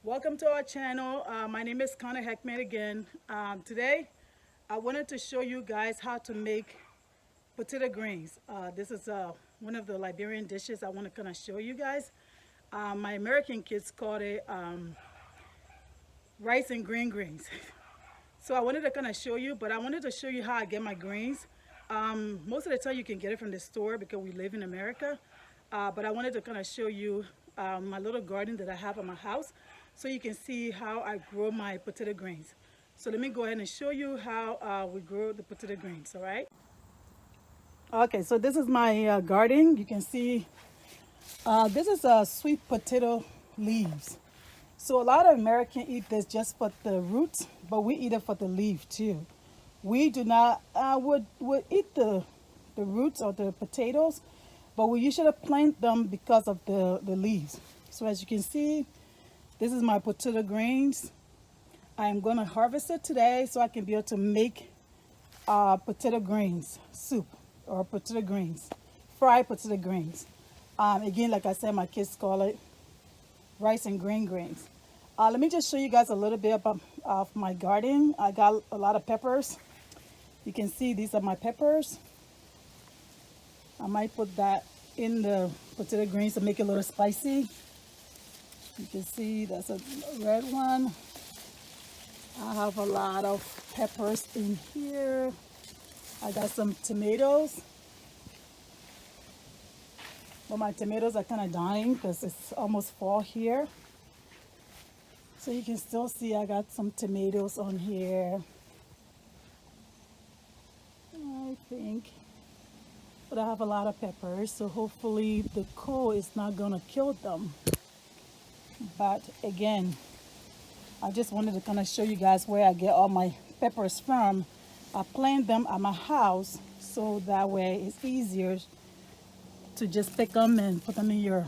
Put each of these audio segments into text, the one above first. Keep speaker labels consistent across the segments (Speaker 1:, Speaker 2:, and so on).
Speaker 1: Welcome to our channel. My name is Connor Heckman again. Today I wanted to show you guys how to make potato greens. This is one of the Liberian dishes I want to kind of show you guys. My American kids called it rice and green greens. So I wanted to kind of show you, but I wanted to show you how I get my greens. Most of the time you can get it from the store because we live in America. But I wanted to kind of show you my little garden that I have at my house so you can see how I grow my potato greens. So let me go ahead and show you how we grow the potato greens, all right? Okay, so this is my garden. You can see this is sweet potato leaves. So a lot of Americans eat this just for the roots, but we eat it for the leaf too. We do not would eat the roots or the potatoes, but we usually plant them because of the leaves. So as you can see, this is my potato greens. I am going to harvest it today so I can be able to make potato greens soup or potato greens, fried potato greens. Again, like I said, my kids call it rice and green greens. Let me just show you guys a little bit about of my garden. I got a lot of peppers. You can see these are my peppers. I might put that in the potato greens to make it a little spicy. You can see that's a red one. I have a lot of peppers in here. I got some tomatoes. But my tomatoes are kind of dying because it's almost fall here. So you can still see I got some tomatoes on here, I think. But I have a lot of peppers, so hopefully the cold is not gonna kill them. But again, I just wanted to kind of show you guys where I get all my peppers from. I plant them at my house so that way it's easier to just pick them and put them in your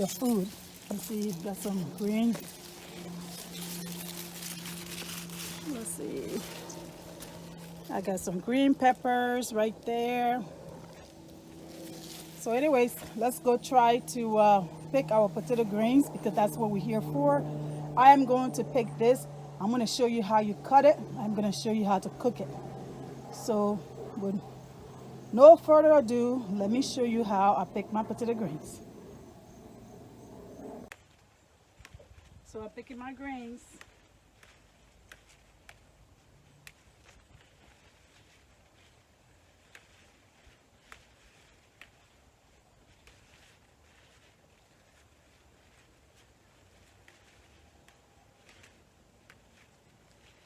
Speaker 1: food. You see, got some green. Let's see. I got some green peppers right there. So anyways, let's go try to pick our potato greens because that's what we're here for. I am going to pick this. I'm going to show you how you cut it. I'm going to show you how to cook it. So with no further ado, let me show you how I pick my potato greens. So I'm picking my greens.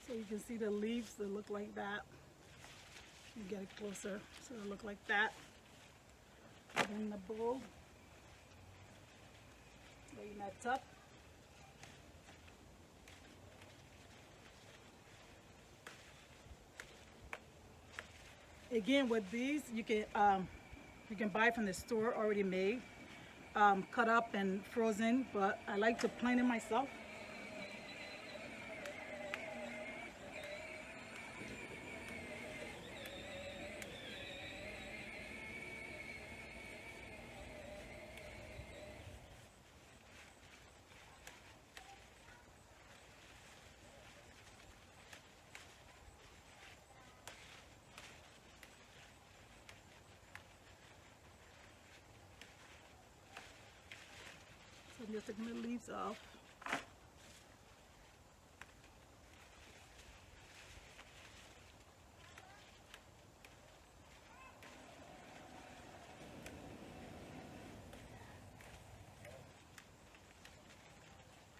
Speaker 1: So you can see the leaves that look like that. You get it closer, so it look like that. Put in the bowl. Lay in that tub. Again, with these, you can buy from the store already made, cut up and frozen. But I like to plant it myself. So I'm just taking the leaves off.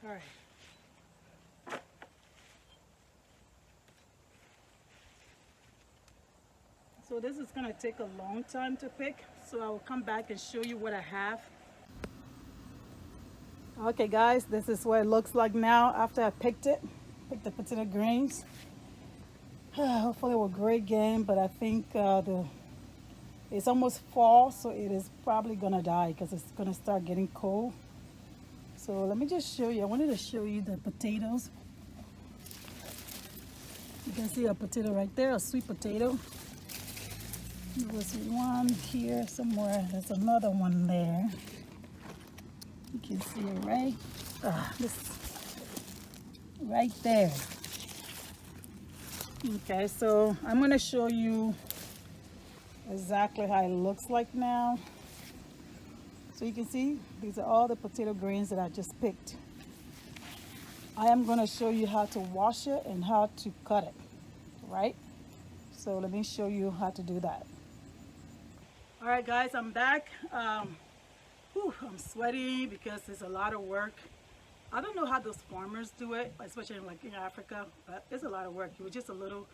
Speaker 1: All right. So this is gonna take a long time to pick. So I will come back and show you what I have. Okay guys, this is what it looks like now after I picked the potato greens. Hopefully it was a great game, but I think it's almost fall, so it is probably gonna die because it's gonna start getting cold. So let me just show you. I wanted to show you the potatoes. You can see a potato right there, a sweet potato. There was one here somewhere. There's another one there. You can see it right, right there. Okay, so I'm going to show you exactly how it looks like now. So you can see these are all the potato greens that I just picked. I am going to show you how to wash it and how to cut it, right? So let me show you how to do that. All right, guys, I'm back. I'm sweaty because it's a lot of work. I don't know how those farmers do it, especially like in Africa, but it's a lot of work. It was just a little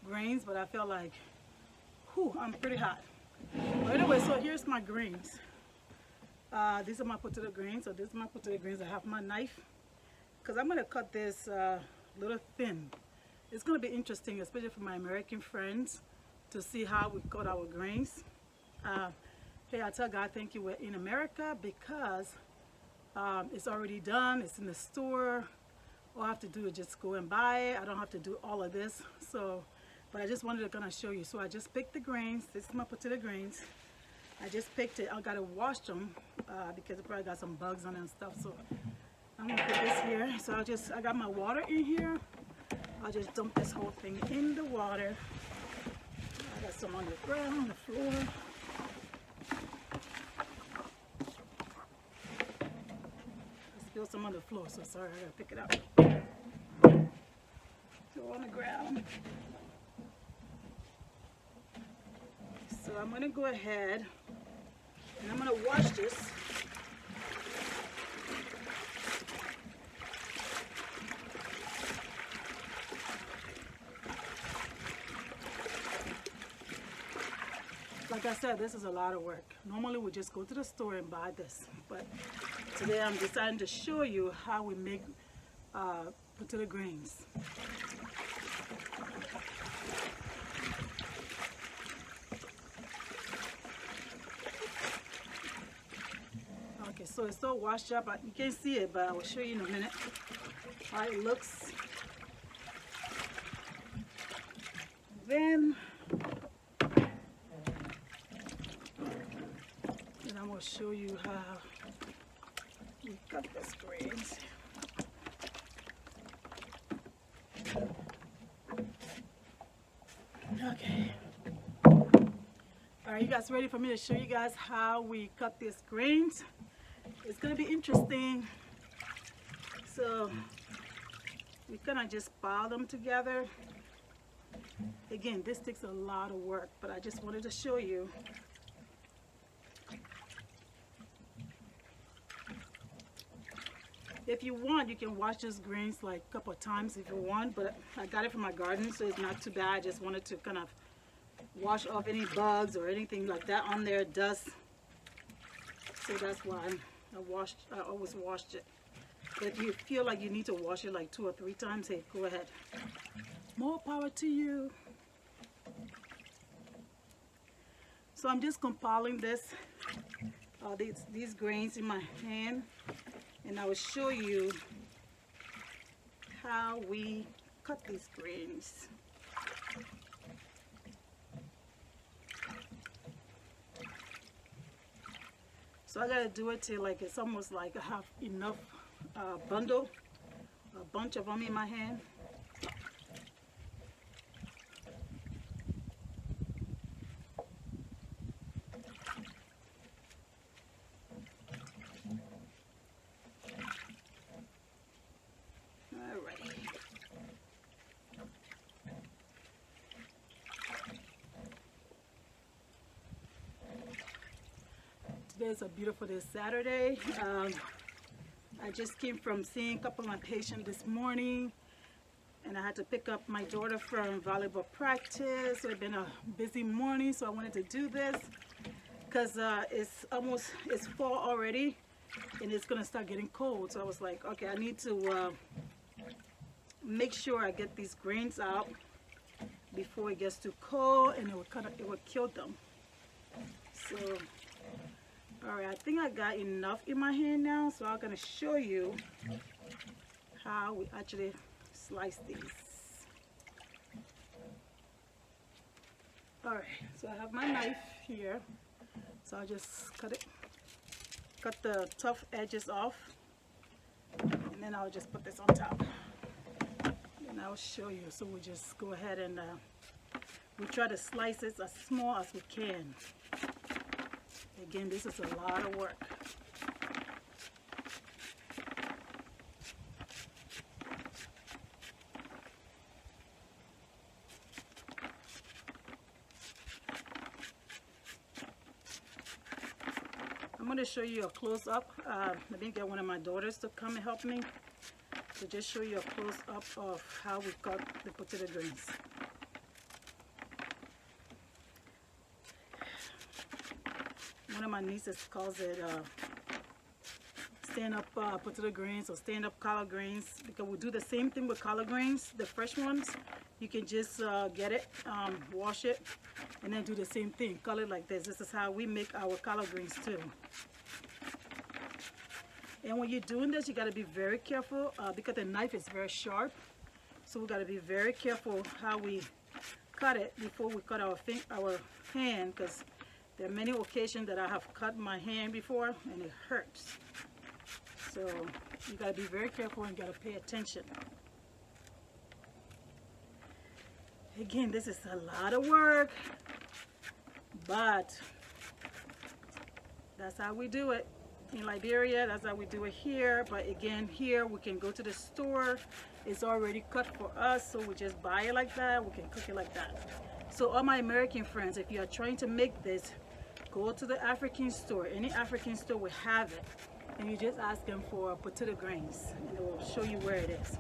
Speaker 1: grains, but I feel like, I'm pretty hot. But anyway, so here's my greens. These are my potato greens. So this is my potato greens. I have my knife because I'm going to cut this little thin. It's going to be interesting, especially for my American friends, to see how we cut our greens. Hey, I tell God thank you we're in America because it's already done. It's in the store. All I have to do is just go and buy it. I don't have to do all of this. So, but I just wanted to kind of show you. So I just picked the greens. This is my potato greens. I just picked it. I gotta wash them because it probably got some bugs on it and stuff. So I'm gonna put this here. So I got my water in here. I'll just dump this whole thing in the water. I got some on the ground, on the floor. I spilled some on the floor, so sorry, I gotta pick it up. Go on the ground. So I'm gonna go ahead and I'm gonna wash this. Like I said, this is a lot of work. Normally we just go to the store and buy this, but today I'm deciding to show you how we make potato greens. Okay, so it's all washed up. You can't see it, but I will show you in a minute how it looks. Then I'm going to show you how we cut these greens. Okay. All right, you guys ready for me to show you guys how we cut these greens? It's going to be interesting. So we kind of just pile them together. Again, this takes a lot of work, but I just wanted to show you. If you want, you can wash those greens like a couple of times if you want, but I got it from my garden, so it's not too bad. I just wanted to kind of wash off any bugs or anything like that on there, dust. So that's why I always washed it. But if you feel like you need to wash it like 2 or 3 times, hey, go ahead. More power to you. So I'm just compiling these grains in my hand, and I will show you how we cut these greens. So I gotta do it till like it's almost like I have enough a bunch of them in my hand. Today's a beautiful day, Saturday. I just came from seeing a couple of my patients this morning, and I had to pick up my daughter from volleyball practice. So it's been a busy morning, so I wanted to do this because it's fall already, and it's gonna start getting cold. So I was like, okay, I need to make sure I get these grains out before it gets too cold, and it will kill them. So. Alright, I think I got enough in my hand now, so I'm going to show you how we actually slice these. Alright, so I have my knife here, so I'll just cut cut the tough edges off, and then I'll just put this on top. And I'll show you. So we just go ahead and we try to slice it as small as we can. Again, this is a lot of work. I'm going to show you a close-up. Let me get one of my daughters to come and help me to just show you a close-up of how we cut the potato greens. One of my nieces calls it stand-up potato greens or stand-up collard greens, because we do the same thing with collard greens, the fresh ones. You can just get it, wash it, and then do the same thing, cut it like this. This is how we make our collard greens too. And when you're doing this, you got to be very careful because the knife is very sharp. So we got to be very careful how we cut it before we cut our hand, because there are many occasions that I have cut my hand before and it hurts. So you got to be very careful and got to pay attention. Again, this is a lot of work, but that's how we do it in Liberia. That's how we do it here. But again, here we can go to the store. It's already cut for us, so we just buy it like that. We can cook it like that. So all my American friends, if you are trying to make this, go to the African store. Any African store will have it, and you just ask them for potato grains, and they will show you where it is.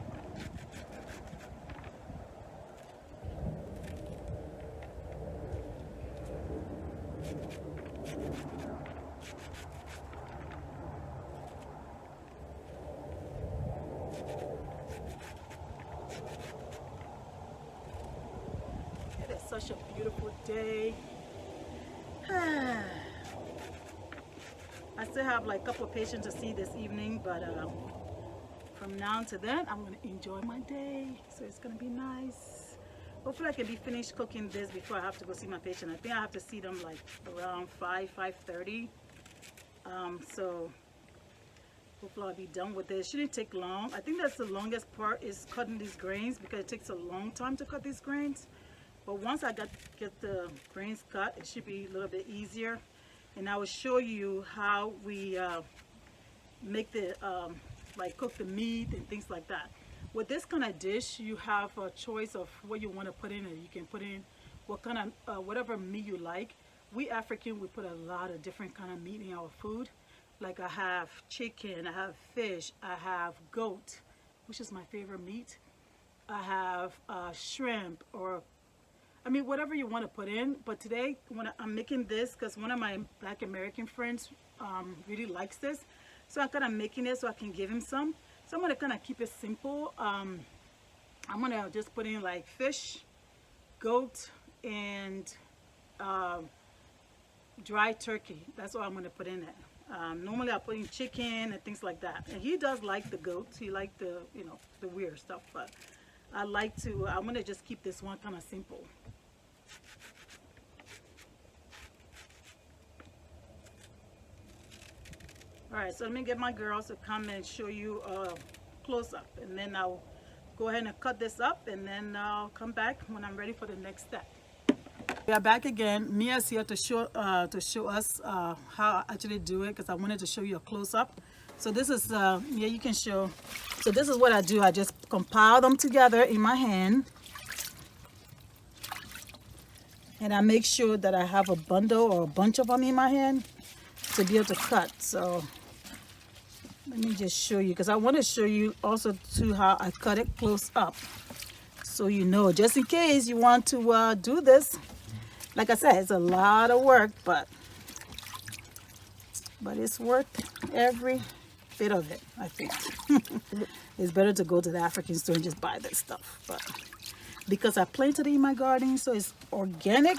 Speaker 1: It is such a beautiful day. I still have like a couple of patients to see this evening, but from now to then, I'm going to enjoy my day. So it's going to be nice. Hopefully I can be finished cooking this before I have to go see my patient. I think I have to see them like around 5:30. So hopefully I'll be done with this. It shouldn't take long. I think that's the longest part, is cutting these grains, because it takes a long time to cut these grains. But once I get the grains cut, it should be a little bit easier. And I will show you how we make the, like cook the meat and things like that. With this kind of dish, you have a choice of what you want to put in it. You can put in what kind of, whatever meat you like. We African, we put a lot of different kind of meat in our food. Like I have chicken, I have fish, I have goat, which is my favorite meat. I have shrimp, or I mean, whatever you want to put in. But today, when I'm making this, because one of my Black American friends really likes this, so I'm kind of making it so I can give him some. So I'm going to kind of keep it simple. I'm going to just put in like fish, goat, and dry turkey. That's all I'm going to put in it. Normally I put in chicken and things like that. And he does like the goats. He likes the, you know, the weird stuff. But I like to, I'm going to just keep this one kind of simple. Alright, so let me get my girls to come and show you a close-up, and then I'll go ahead and cut this up, and then I'll come back when I'm ready for the next step. We are back again. Mia's here to show us how I actually do it, because I wanted to show you a close-up. So this is, yeah, you can show. So this is what I do. I just compile them together in my hand, and I make sure that I have a bundle or a bunch of them in my hand to be able to cut. So let me just show you, because I want to show you also too how I cut it close up, so you know, just in case you want to do this. Like I said, it's a lot of work, but it's worth every bit of it, I think. It's better to go to the African store and just buy this stuff, but because I planted it in my garden, so it's organic,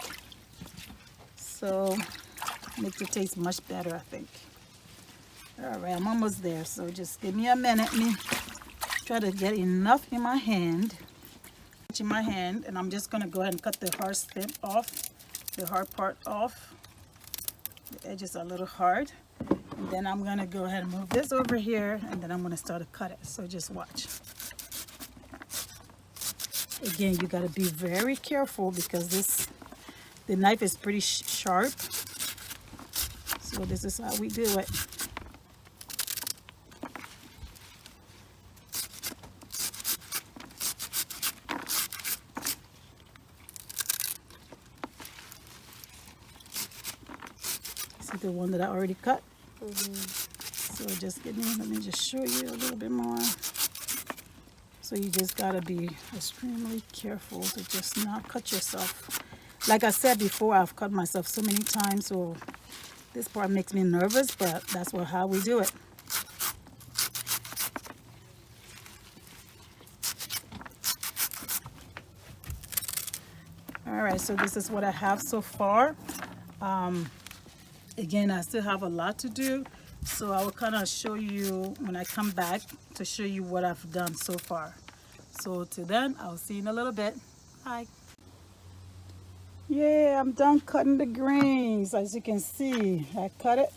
Speaker 1: so makes it taste much better, I think. All right, I'm almost there, so just give me a minute. Let me try to get enough in my hand. And I'm just gonna go ahead and cut the hard stem off, the hard part off. The edges are a little hard. And then I'm gonna go ahead and move this over here, and then I'm gonna start to cut it. So just watch. Again, you gotta be very careful because the knife is pretty sharp. So this is how we do it. See the one that I already cut? So just let me just show you a little bit more. So you just gotta be extremely careful to just not cut yourself. Like I said before, I've cut myself so many times, so this part makes me nervous, but that's how we do it. All right, so this is what I have so far. Again, I still have a lot to do, so I will kind of show you when I come back to show you what I've done so far. So till then, I'll see you in a little bit. Bye. Yeah, I'm done cutting the greens. As you can see, I cut it.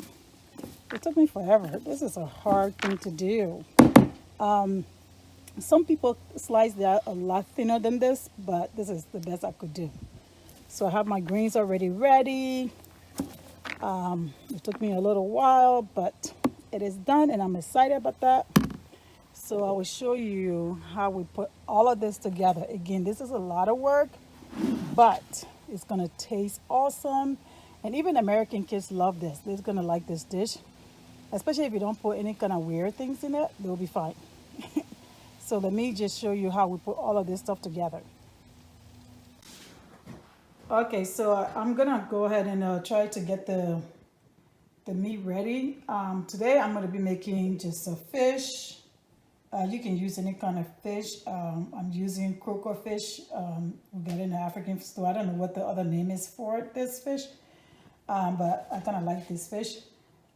Speaker 1: It took me forever. This is a hard thing to do. Some people slice that a lot thinner than this, but this is the best I could do. So I have my greens already ready. It took me a little while, but it is done and I'm excited about that. So I will show you how we put all of this together. Again, this is a lot of work, but it's gonna taste awesome. And even American kids love this. They're gonna like this dish, especially if you don't put any kind of weird things in it, they'll be fine. So let me just show you how we put all of this stuff together. Okay, so I'm gonna go ahead and try to get the meat ready. Today I'm gonna be making just a fish. You can use any kind of fish. I'm using croaker fish. We got it in the African store. I don't know what the other name is for this fish, but I kind of like this fish.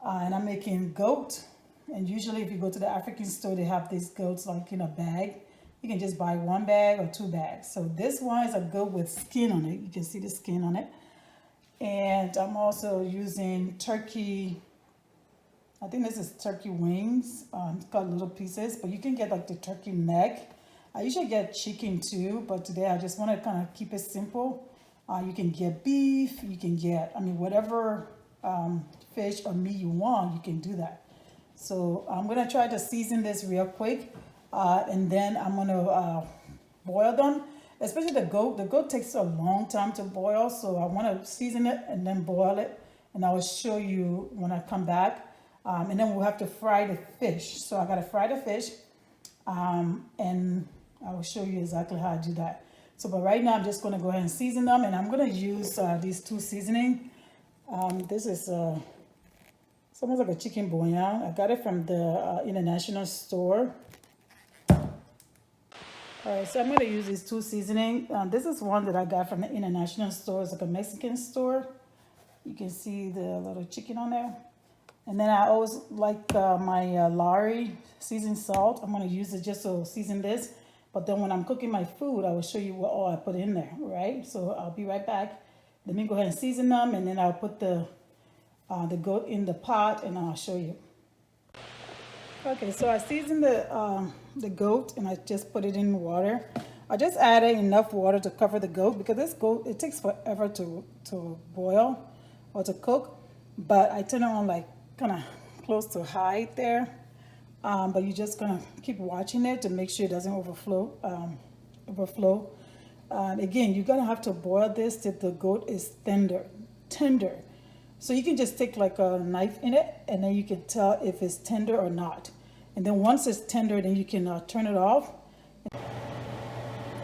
Speaker 1: And I'm making goat. And usually if you go to the African store, they have these goats like in a bag. You can just buy 1 bag or 2 bags. So this one is a goat with skin on it. You can see the skin on it. And I'm also using turkey. I think this is turkey wings. It's got little pieces, but you can get like the turkey neck. I usually get chicken too, but today I just want to kind of keep it simple. You can get beef, you can get, whatever fish or meat you want, you can do that. So I'm gonna try to season this real quick, and then I'm gonna boil them. Especially the goat. The goat takes a long time to boil, so I want to season it and then boil it, and I will show you when I come back. And then we'll have to fry the fish. So I gotta fry the fish, and I will show you exactly how I do that. So, but right now I'm just gonna go ahead and season them, and I'm gonna use these 2 seasoning. This is it's almost like a chicken bouillon. I got it from the international store. All right, so I'm gonna use these 2 seasoning. This is one that I got from the international store. It's like a Mexican store. You can see the little chicken on there. And then I always like my Lari seasoned salt. I'm gonna use it just to season this. But then when I'm cooking my food, I will show you what all I put in there, right? So I'll be right back. Let me go ahead and season them, and then I'll put the goat in the pot, and I'll show you. Okay, so I seasoned the goat, and I just put it in water. I just added enough water to cover the goat because this goat, it takes forever to boil or to cook. But I turn it on like kind of close to high there. But you're just gonna keep watching it to make sure it doesn't overflow. Again, you're gonna have to boil this till the goat is tender. So you can just take like a knife in it, and then you can tell if it's tender or not. And then once it's tender, then you can turn it off.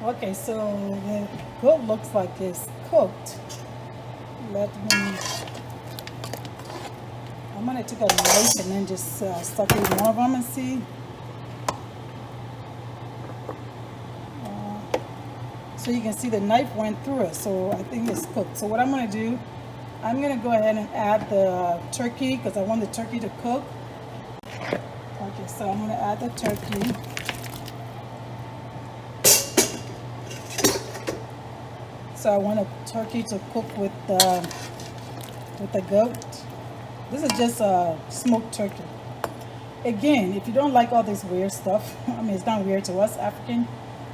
Speaker 1: Okay, so the goat looks like it's cooked. I'm gonna take a knife and then just stuck it in one of them and see. So you can see the knife went through it, so I think it's cooked. So what I'm gonna do, I'm gonna go ahead and add the turkey because I want the turkey to cook. Okay, so I'm gonna add the turkey. So I want the turkey to cook with the goat. This is just smoked turkey. Again, if you don't like all this weird stuff, I mean, it's not weird to us African,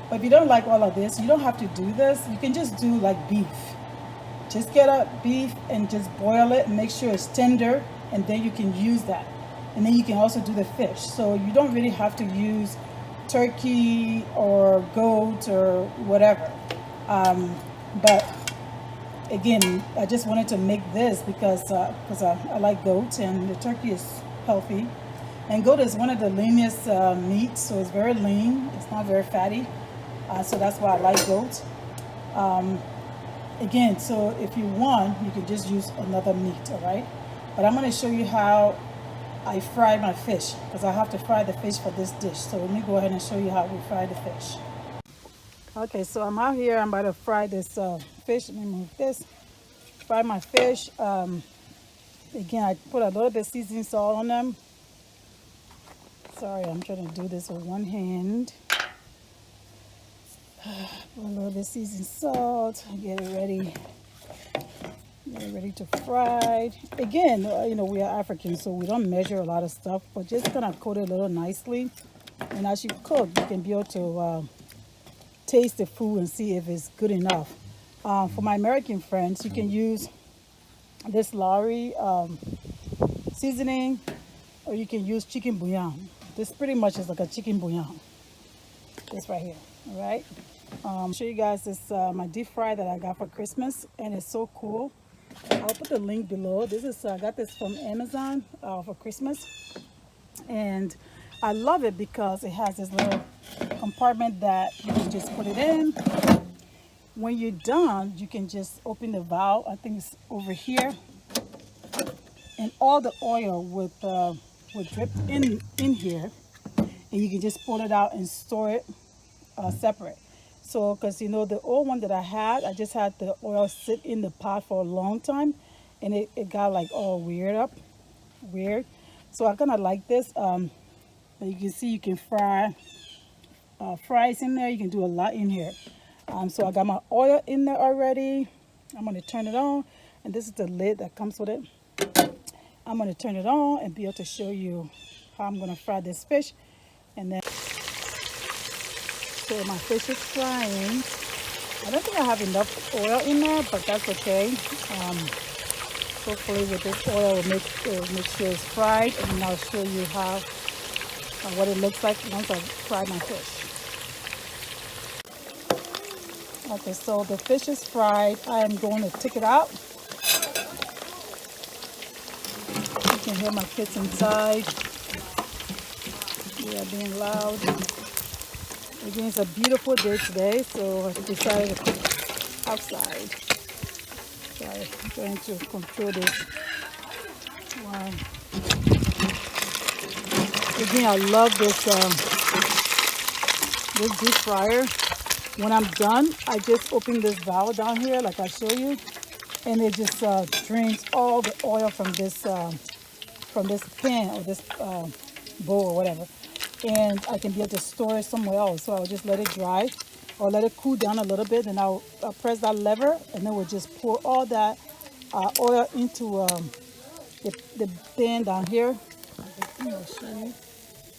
Speaker 1: but if you don't like all of this, you don't have to do this. You can just do like beef. Just get a beef and just boil it and make sure it's tender, and then you can use that. And then you can also do the fish. So you don't really have to use turkey or goat or whatever. But again, I just wanted to make this because I like goat and the turkey is healthy. And goat is one of the leanest meats, so it's very lean. It's not very fatty. So that's why I like goat. Again, so if you want, you can just use another meat, all right? But I'm going to show you how I fry my fish, because I have to fry the fish for this dish. So let me go ahead and show you how we fry the fish. Okay, so I'm out here. I'm about to fry this fish. Let me move this. Fry my fish. Again, I put a little bit of seasoning salt on them. Sorry, I'm trying to do this with one hand. Put a little bit of seasoned salt. Get it ready. Get it ready to fry. Again, you know, we are African, so we don't measure a lot of stuff, but just kind of coat it a little nicely. And as you cook, you can be able to taste the food and see if it's good enough. For my American friends, you can use this Lowry seasoning, or you can use chicken bouillon. This pretty much is like a chicken bouillon. This right here, all right? Show you guys this my deep fry that I got for Christmas, and it's so cool. I'll put the link below. This is I got this from Amazon for Christmas, and I love it because it has this little compartment that you can just put it in. When you're done, you can just open the valve. I think it's over here, and all the oil would drip in here, and you can just pull it out and store it separate. So, because you know, the old one that I had, I just had the oil sit in the pot for a long time, and it got like all weird. So I kind of like this. You can see you can fry fries in there. You can do a lot in here. So I got my oil in there already. I'm going to turn it on, and this is the lid that comes with it. I'm going to turn it on and be able to show you how I'm going to fry this fish. And then, so my fish is frying. I don't think I have enough oil in there, but that's okay. Hopefully with this oil, will make sure it's fried, and then I'll show you how what it looks like once I fry my fish. Okay, so the fish is fried. I am going to take it out. You can hear my kids inside. They are being loud. Again, it's a beautiful day today, so I decided to cook outside. So I'm trying to control this. Wow. Again, I love this this deep fryer. When I'm done, I just open this valve down here, like I show you, and it just drains all the oil from this pan or this bowl or whatever, and I can be able to store it somewhere else. So I'll just let it dry or let it cool down a little bit, and I'll press that lever, and then we'll just pour all that oil into the pan down here. I'll show you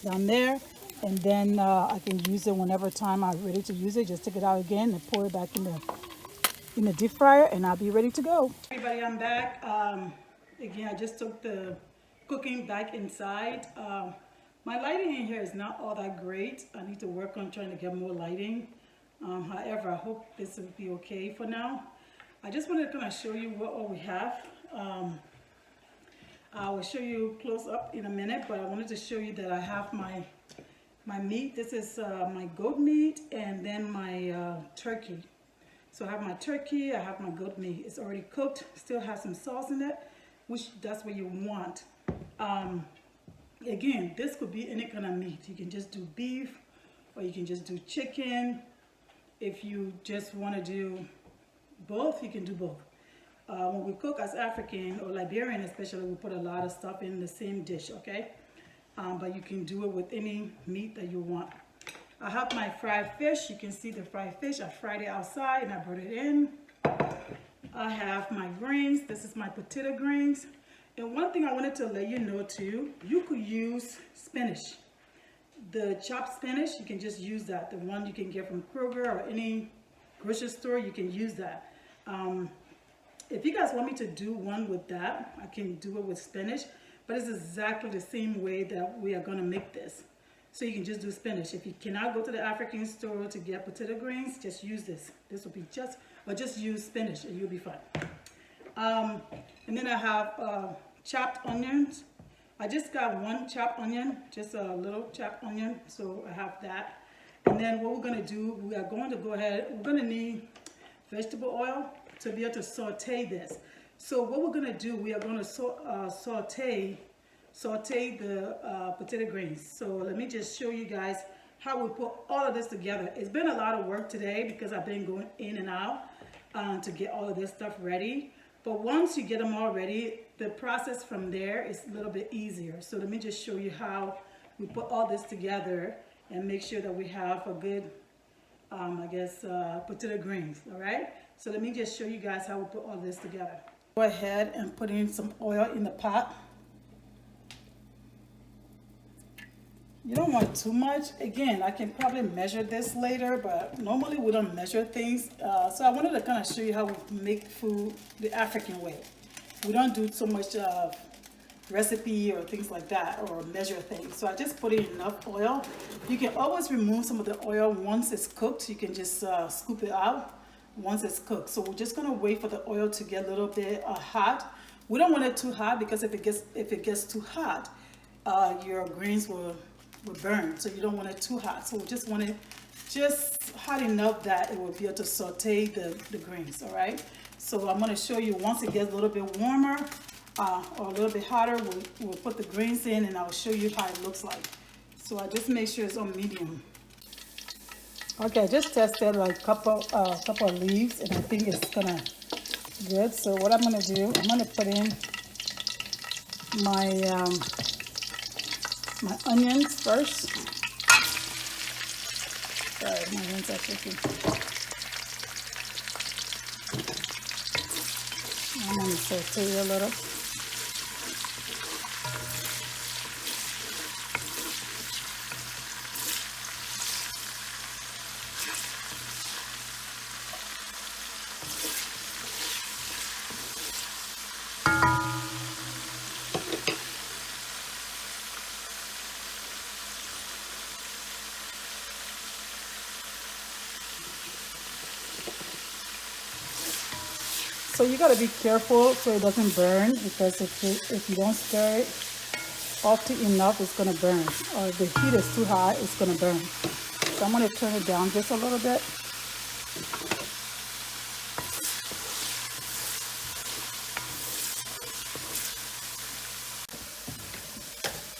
Speaker 1: down there. And then I can use it whenever time I'm ready to use it. Just take it out again and pour it back in the deep fryer, and I'll be ready to go. Everybody, I'm back. Again, I just took the cooking back inside. My lighting in here is not all that great. I need to work on trying to get more lighting. However, I hope this will be okay for now. I just wanted to kind of show you what all we have. I will show you close up in a minute, but I wanted to show you that I have my meat. This is my goat meat, and then my turkey. So I have my turkey, I have my goat meat. It's already cooked, still has some sauce in it, which that's what you want. Again, this could be any kind of meat. You can just do beef, or you can just do chicken. If you just want to do both, you can do both. When we cook as African or Liberian especially, we put a lot of stuff in the same dish, okay? But you can do it with any meat that you want. I have my fried fish. You can see the fried fish. I fried it outside and I brought it in. I have my greens. This is my potato greens. And one thing I wanted to let you know too, you could use spinach. The chopped spinach, you can just use that. The one you can get from Kroger or any grocery store, you can use that. If you guys want me to do one with that, I can do it with spinach, but it's exactly the same way that we are going to make this. So you can just do spinach. If you cannot go to the African store to get potato greens, just use this. This will be just use spinach and you'll be fine. And then I have chopped onions. I just got one chopped onion, just a little chopped onion, so I have that. And then what we're going to do, we are going to go ahead, we're going to need vegetable oil to be able to saute this. So what we're going to do, we are going to saute the potato greens. So let me just show you guys how we put all of this together. It's been a lot of work today because I've been going in and out to get all of this stuff ready. But once you get them all ready, the process from there is a little bit easier. So let me just show you how we put all this together and make sure that we have a good, potato greens, all right? So let me just show you guys how we put all this together. Go ahead and put in some oil in the pot. You don't want too much. Again, I can probably measure this later, but normally we don't measure things. So I wanted to kind of show you how we make food the African way. We don't do so much recipe or things like that or measure things. So I just put in enough oil. You can always remove some of the oil once it's cooked. You can just scoop it out once it's cooked. So we're just gonna wait for the oil to get a little bit hot. We don't want it too hot because if it gets too hot, your greens will burn. So you don't want it too hot. So we just want it just hot enough that it will be able to saute the greens. All right. So I'm going to show you once it gets a little bit warmer or a little bit hotter, we'll put the greens in and I'll show you how it looks like. So I just make sure it's on medium. Okay, I just tested like a couple of leaves and I think it's gonna good. So what I'm gonna do, I'm gonna put in my my onions first. Sorry, my hands are shaking. I'm going to saute a little. So you gotta be careful so it doesn't burn, because if you don't stir it often enough, it's gonna burn. Or if the heat is too high, it's gonna burn. So I'm gonna turn it down just a little bit.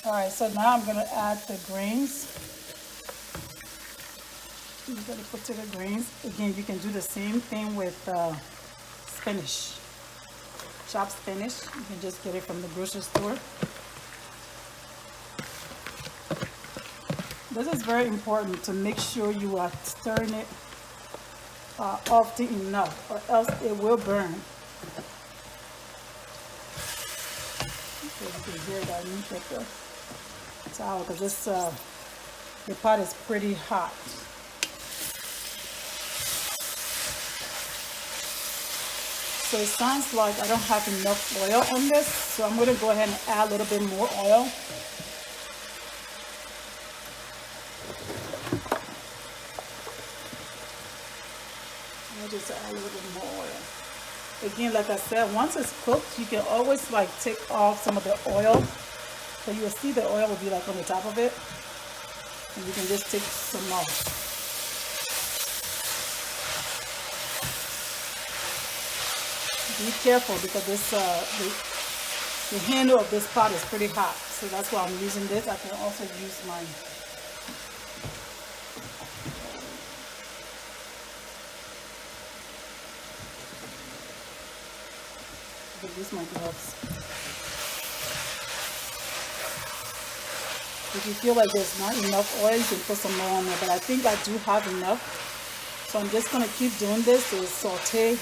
Speaker 1: All right, so now I'm gonna add the greens. You gotta put to the greens. Again, you can do the same thing with spinach. Chopped spinach. You can just get it from the grocery store. This is very important to make sure you are stirring it often enough, or else it will burn. So you can hear that. Let me get the towel because this the pot is pretty hot. So it sounds like I don't have enough oil on this, so I'm going to go ahead and add a little bit more oil. I'll just add a little bit more oil. Again, like I said, once it's cooked, you can always like take off some of the oil. So you will see the oil will be like on the top of it, and you can just take some off. Be careful because this the handle of this pot is pretty hot, so that's why I'm using this. I can also use mine. But this might help. If you feel like there's not enough oil, you can put some more on there. But I think I do have enough, so I'm just gonna keep doing this to saute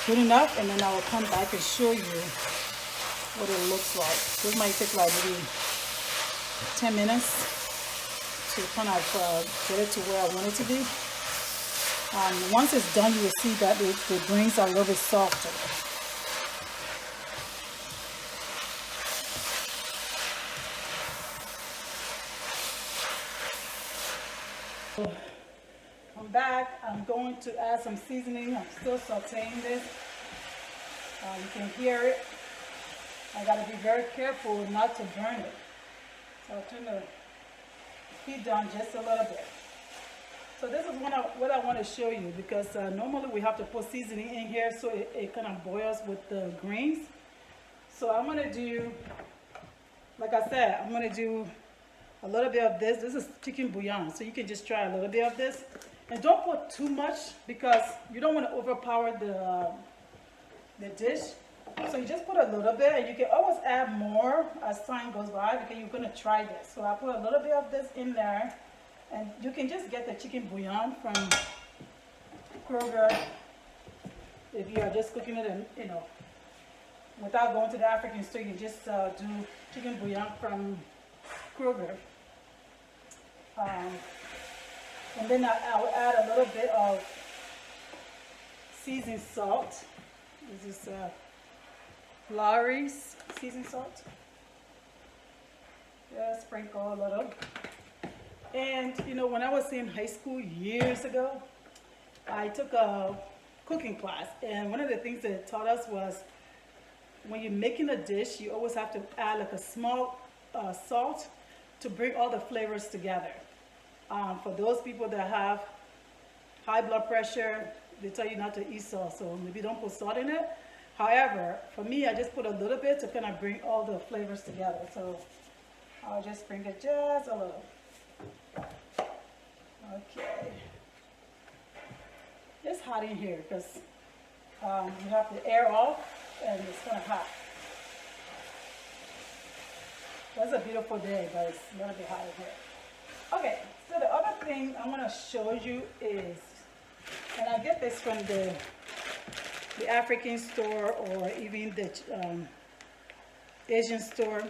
Speaker 1: good enough, and then I will come back and show you what it looks like. This might take like maybe 10 minutes to kind of get it to where I want it to be. Once it's done, you will see that the greens are a little bit softer. I'm back. I'm going to add some seasoning. I'm still sauteing this. You can hear it. I got to be very careful not to burn it. So I'll turn the heat down just a little bit. So this is what I want to show you, because normally we have to put seasoning in here so it kind of boils with the greens. So I'm going to do, like I said, I'm going to do a little bit of this. This is chicken bouillon, so you can just try a little bit of this. And don't put too much because you don't want to overpower the dish. So you just put a little bit, and you can always add more as time goes by because you're going to try this. So I put a little bit of this in there. And you can just get the chicken bouillon from Kroger if you are just cooking it, and without going to the African store. You can just do chicken bouillon from Kroger. And then I'll add a little bit of seasoned salt. This is Lawry's seasoned salt. Just sprinkle a little. And when I was in high school years ago, I took a cooking class, and one of the things that it taught us was when you're making a dish, you always have to add like a small salt to bring all the flavors together. For those people that have high blood pressure, they tell you not to eat salt, so maybe don't put salt in it. However, for me, I just put a little bit to kind of bring all the flavors together. So I'll just bring it just a little. Okay, it's hot in here because you have the air off and it's kind of hot. That's a beautiful day, but it's a little bit hot in here. Okay, so the other thing I want to show you is, and I get this from the African store or even the Asian store,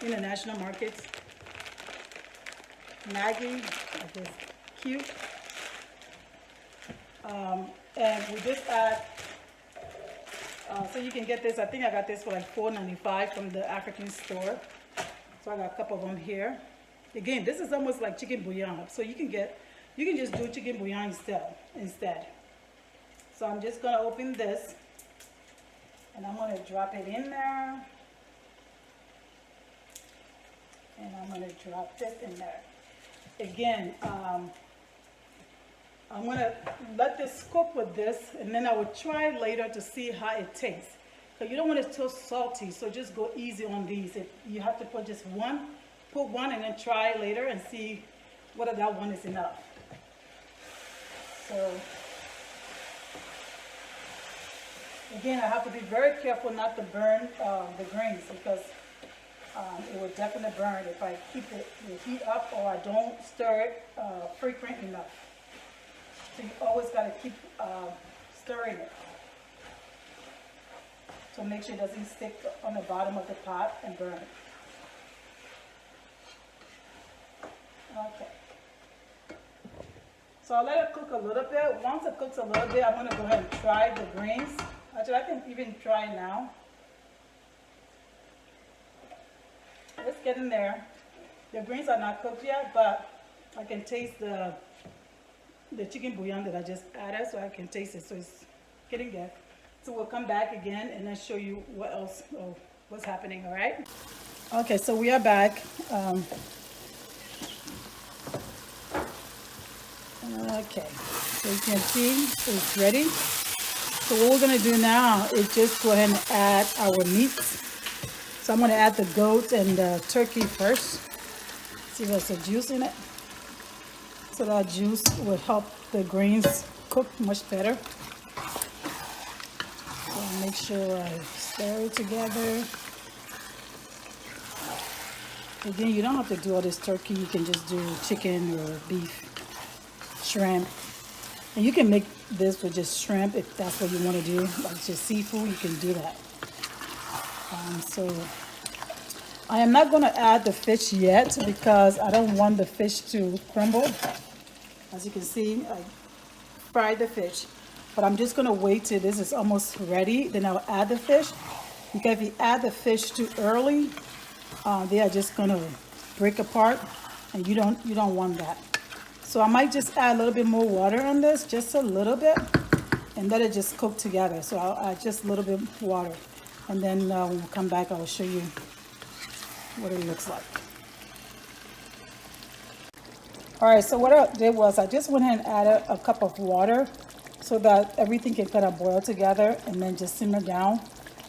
Speaker 1: international markets. Maggie, like this cute. And we just add, so you can get this, I think I got this for like $4.95 from the African store. So I got a couple of them here. Again, this is almost like chicken bouillon. So you can just do chicken bouillon instead. So I'm just gonna open this and I'm gonna drop it in there. And I'm gonna drop this in there. Again, I'm going to let this cook with this, and then I will try later to see how it tastes. So you don't want it too salty, so just go easy on these. If you have to put just one, put one and then try later and see whether that one is enough. So, again, I have to be very careful not to burn the greens because it will definitely burn if I keep the heat up or I don't stir it frequent enough. So you always got to keep stirring it to make sure it doesn't stick on the bottom of the pot and burn it. Okay. So I'll let it cook a little bit. Once it cooks a little bit, I'm going to go ahead and try the greens. Actually, I can even try now. Let's get in there. The greens are not cooked yet, but I can taste the chicken bouillon that I just added, so I can taste it. So it's getting there. So we'll come back again and then show you what else, what's happening, all right? Okay, so we are back. Okay, so you can see it's ready. So what we're gonna do now is just go ahead and add our meats. So I'm gonna add the goat and the turkey first. See if there's a juice in it. So that juice will help the greens cook much better. So I'll make sure I stir it together. Again, you don't have to do all this turkey. You can just do chicken or beef, shrimp. And you can make this with just shrimp if that's what you want to do. Like just seafood, you can do that. So I am not going to add the fish yet because I don't want the fish to crumble. As you can see, I fried the fish, but I'm just going to wait till this is almost ready. Then I'll add the fish, because if you add the fish too early, they are just going to break apart, and you don't want that. So I might just add a little bit more water on this, just a little bit, and let it just cook together. So I'll add just a little bit water, and then when we come back, I'll show you what it looks like. All right, so what I did was I just went ahead and added a cup of water so that everything can kind of boil together and then just simmer down.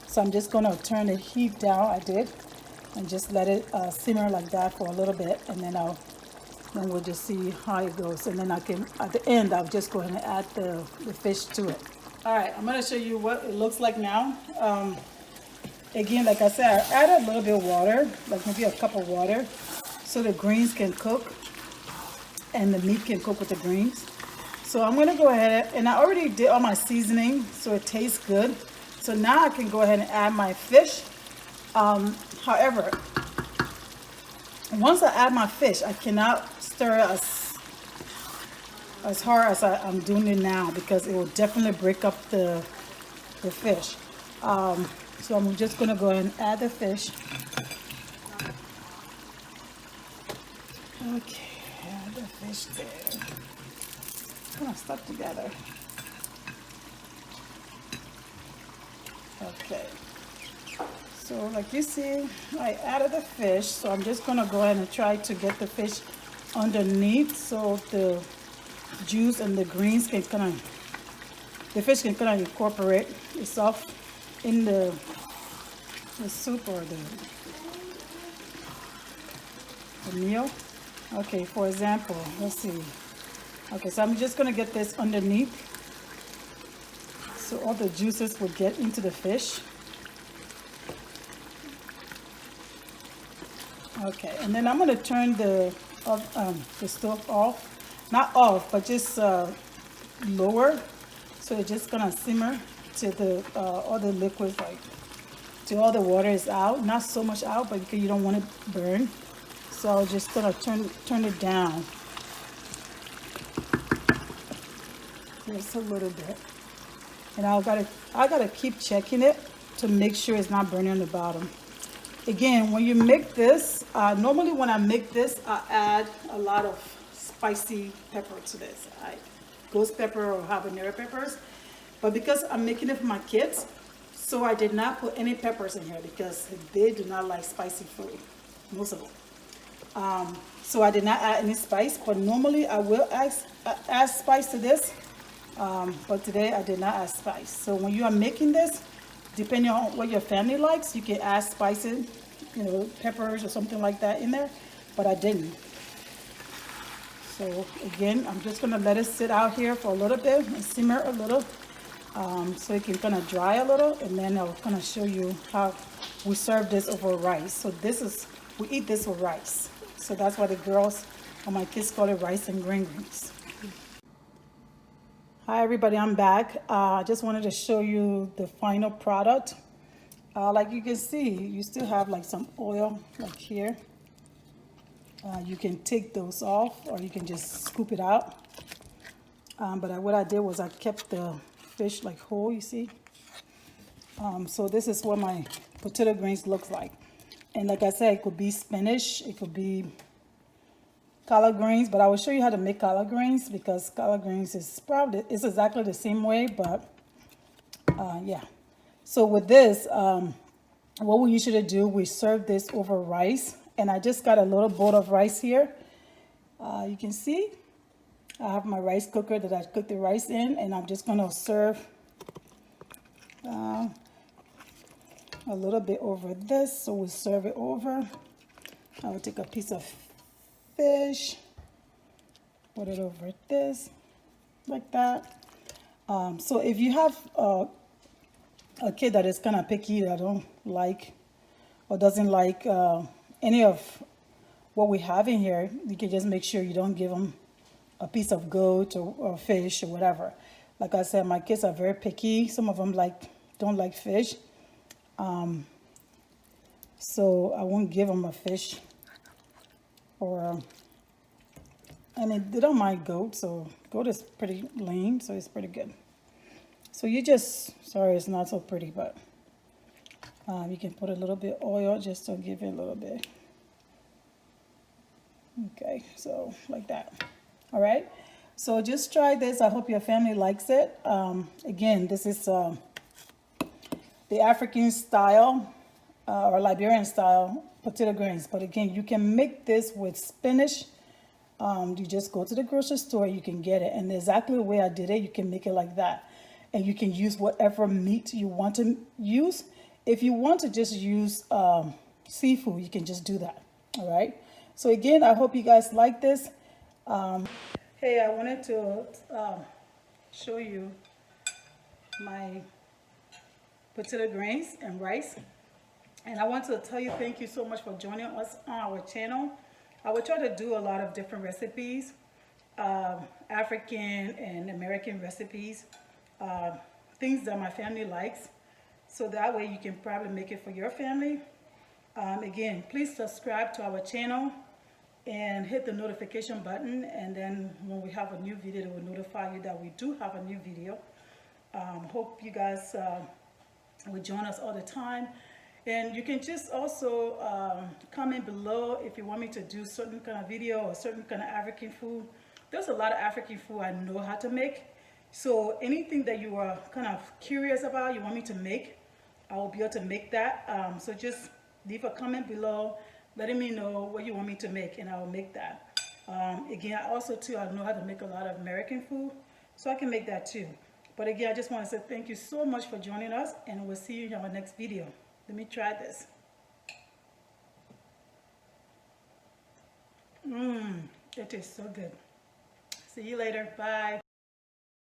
Speaker 1: So I'm just going to turn the heat down, I did, and just let it simmer like that for a little bit, and then we'll just see how it goes. And then I can, at the end, I'll just go ahead and add the fish to it. All right, I'm going to show you what it looks like now. Again, like I said, I added a little bit of water, like maybe a cup of water, so the greens can cook and the meat can cook with the greens. So I'm going to go ahead, and I already did all my seasoning, so it tastes good. So now I can go ahead and add my fish. However, once I add my fish, I cannot stir as hard as I'm doing it now, because it will definitely break up the fish. So I'm just going to go ahead and add the fish. Okay, add the fish there. Kind of stuck together. Okay. So like you see, I added the fish. So I'm just going to go ahead and try to get the fish underneath, so the juice and the greens can kind of, the fish can kind of incorporate itself in the soup or the meal. Okay, for example, let's see. Okay, so I'm just going to get this underneath, so all the juices will get into the fish. Okay, and then I'm going to turn the stove off. Not off, but just lower, so it's just going to simmer till the all the liquids, like till all the water is out. Not so much out, but because you don't want it burn. So I'm just going to turn it down just a little bit. And I gotta keep checking it to make sure it's not burning on the bottom. Again, when you make this, normally when I make this, I add a lot of spicy pepper to this. Ghost pepper or habanero peppers. But because I'm making it for my kids, so I did not put any peppers in here because they do not like spicy food, most of them. So I did not add any spice, but normally I will add spice to this. But today I did not add spice. So when you are making this, depending on what your family likes, you can add spices, peppers or something like that in there, but I didn't. So again, I'm just gonna let it sit out here for a little bit and simmer a little, so it can kind of dry a little, and then I'll kind of show you how we serve this over rice. So we eat this with rice. So that's why the girls or my kids call it rice and green greens. Hi everybody, I'm back. I just wanted to show you the final product. Like you can see, you still have like some oil like here. You can take those off, or you can just scoop it out. But what I did was I kept the fish like whole, you see. So this is what my potato greens looks like. And like I said, it could be spinach, it could be collard greens, but I will show you how to make collard greens, because collard greens is it's exactly the same way, but yeah. So with this, what we usually do, we serve this over rice, and I just got a little bowl of rice here. You can see I have my rice cooker that I cook the rice in, and I'm just going to serve a little bit over this. So we'll serve it over. I will take a piece of fish, put it over this, like that. So if you have a kid that is kind of picky, that don't like or doesn't like any of what we have in here, you can just make sure you don't give them a piece of goat or fish or whatever. Like I said, my kids are very picky. Some of them don't like fish. so I won't give them a fish. Or, I mean, they don't mind goat, so goat is pretty lean, so it's pretty good. So you just, sorry, it's not so pretty, but you can put a little bit oil just to give it a little bit. Okay, so like that. All right, so just try this. I hope your family likes it. Again, this is the African style or Liberian style potato greens. But again, you can make this with spinach. You just go to the grocery store, you can get it. And exactly the way I did it, you can make it like that. And you can use whatever meat you want to use. If you want to just use seafood, you can just do that. All right. So again, I hope you guys like this. Hey, I wanted to show you my potato greens and rice. And I want to tell you thank you so much for joining us on our channel. I will try to do a lot of different recipes, African and American recipes, things that my family likes. So that way you can probably make it for your family. Again, please subscribe to our channel and hit the notification button. And then when we have a new video, it will notify you that we do have a new video. Hope you guys will join us all the time. And you can just also comment below if you want me to do certain kind of video or certain kind of African food. There's a lot of African food I know how to make. So anything that you are kind of curious about, you want me to make, I will be able to make that. So just leave a comment below letting me know what you want me to make, and I will make that. Again, I also too, I know how to make a lot of American food, so I can make that too. But again, I just want to say thank you so much for joining us, and we'll see you in our next video. Let me try this. It is so good. See you later. Bye.